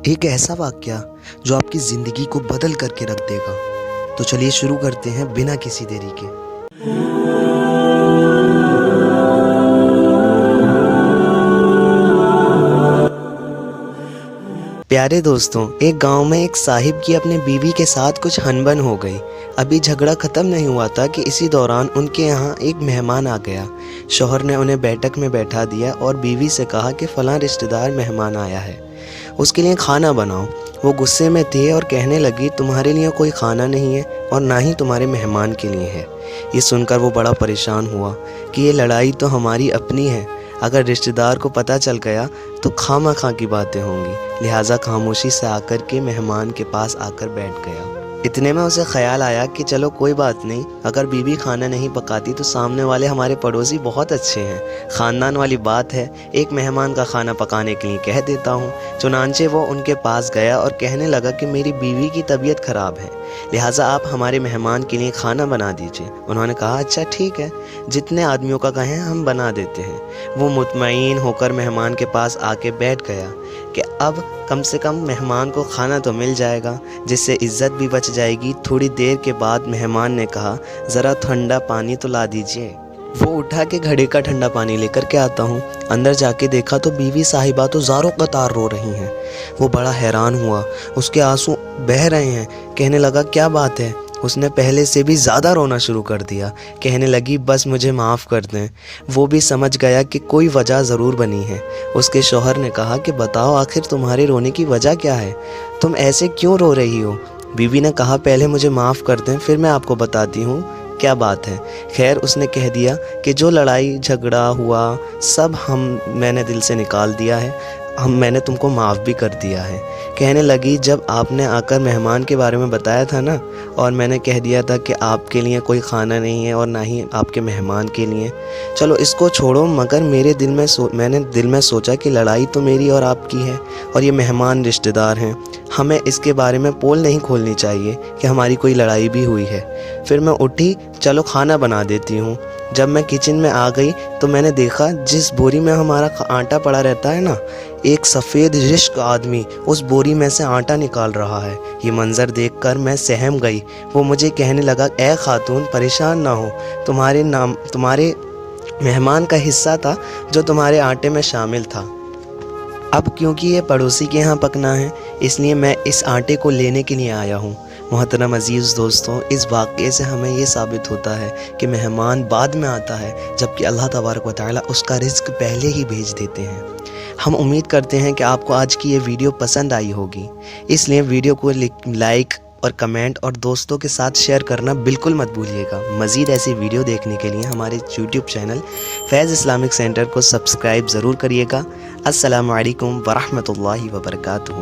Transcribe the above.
ایک ایسا واقعہ جو آپ کی زندگی کو بدل کر کے رکھ دے گا۔ تو چلیے شروع کرتے ہیں بنا کسی دیری کے۔ پیارے دوستوں، ایک گاؤں میں ایک صاحب کی اپنے بیوی کے ساتھ کچھ ہنبن ہو گئی۔ ابھی جھگڑا ختم نہیں ہوا تھا کہ اسی دوران ان کے یہاں ایک مہمان آ گیا۔ شوہر نے انہیں بیٹھک میں بیٹھا دیا اور بیوی سے کہا کہ فلاں رشتہ دار مہمان آیا ہے، اس کے لیے کھانا بناؤ۔ وہ غصے میں تھے اور کہنے لگی تمہارے لیے کوئی کھانا نہیں ہے اور نہ ہی تمہارے مہمان کے لیے ہے۔ یہ سن کر وہ بڑا پریشان ہوا کہ یہ لڑائی تو ہماری اپنی ہے، اگر رشتہ دار کو پتہ چل گیا تو خواہ خواہ کی باتیں ہوں گی، لہٰذا خاموشی سے آ کر کے مہمان کے پاس آ کر بیٹھ گیا۔ اتنے میں اسے خیال آیا کہ چلو کوئی بات نہیں، اگر بیوی کھانا نہیں پکاتی تو سامنے والے ہمارے پڑوسی بہت اچھے ہیں، خاندان والی بات ہے، ایک مہمان کا کھانا پکانے کے لیے کہہ دیتا ہوں۔ چنانچہ وہ ان کے پاس گیا اور کہنے لگا کہ میری بیوی کی طبیعت خراب ہے، لہٰذا آپ ہمارے مہمان کے لیے کھانا بنا دیجئے۔ انہوں نے کہا اچھا ٹھیک ہے، جتنے آدمیوں کا کہیں ہم بنا دیتے ہیں۔ وہ مطمئن ہو کر مہمان کے پاس آ کے بیٹھ گیا کہ اب کم سے کم مہمان کو کھانا تو مل جائے گا، جس سے عزت بھی بچ جائے گی۔ تھوڑی دیر کے بعد مہمان نے کہا ذرا ٹھنڈا پانی تو لا دیجئے۔ وہ اٹھا کے گھڑے کا ٹھنڈا پانی لے کر کے آتا ہوں۔ اندر جا کے دیکھا تو بیوی صاحبہ تو زاروں قطار رو رہی ہیں۔ وہ بڑا حیران ہوا، اس کے آنسو بہہ رہے ہیں۔ کہنے لگا کیا بات ہے؟ اس نے پہلے سے بھی زیادہ رونا شروع کر دیا۔ کہنے لگی بس مجھے معاف کر دیں۔ وہ بھی سمجھ گیا کہ کوئی وجہ ضرور بنی ہے۔ اس کے شوہر نے کہا کہ بتاؤ آخر تمہارے رونے کی وجہ کیا ہے؟ تم ایسے کیوں رو رہی ہو؟ بیوی نے کہا پہلے مجھے معاف کر دیں، پھر میں آپ کو بتاتی ہوں کیا بات ہے۔ خیر اس نے کہہ دیا کہ جو لڑائی جھگڑا ہوا سب میں نے دل سے نکال دیا ہے، میں نے تم کو معاف بھی کر دیا ہے۔ کہنے لگی جب آپ نے آ کر مہمان کے بارے میں بتایا تھا نا، اور میں نے کہہ دیا تھا کہ آپ کے لیے کوئی کھانا نہیں ہے اور نہ ہی آپ کے مہمان کے لیے، چلو اس کو چھوڑو، مگر میں نے دل میں سوچا کہ لڑائی تو میری اور آپ کی ہے اور یہ مہمان رشتہ دار ہیں، ہمیں اس کے بارے میں پول نہیں کھولنی چاہیے کہ ہماری کوئی لڑائی بھی ہوئی ہے۔ پھر میں اٹھی چلو کھانا بنا دیتی ہوں۔ جب میں کچن میں آ گئی تو میں نے دیکھا جس بوری میں ہمارا آٹا پڑا رہتا ہے نا، ایک سفید رشک آدمی اس بوری میں سے آٹا نکال رہا ہے۔ یہ منظر دیکھ کر میں سہم گئی۔ وہ مجھے کہنے لگا اے خاتون پریشان نہ ہو، تمہارے مہمان کا حصہ تھا جو تمہارے آٹے میں شامل تھا، اب کیونکہ یہ پڑوسی کے ہاں پکنا ہے اس لیے میں اس آٹے کو لینے کے لیے آیا ہوں۔ محترم عزیز دوستوں، اس واقعے سے ہمیں یہ ثابت ہوتا ہے کہ مہمان بعد میں آتا ہے، جبکہ اللہ تبارک و تعالیٰ اس کا رزق پہلے ہی بھیج دیتے ہیں۔ ہم امید کرتے ہیں کہ آپ کو آج کی یہ ویڈیو پسند آئی ہوگی، اس لیے ویڈیو کو لائک اور کمنٹ اور دوستوں کے ساتھ شیئر کرنا بالکل مت بھولیے گا۔ مزید ایسی ویڈیو دیکھنے کے لیے ہمارے یوٹیوب چینل فیض اسلامک سینٹر کو سبسکرائب ضرور کریے گا۔ السلام علیکم ورحمۃ اللہ وبرکاتہ۔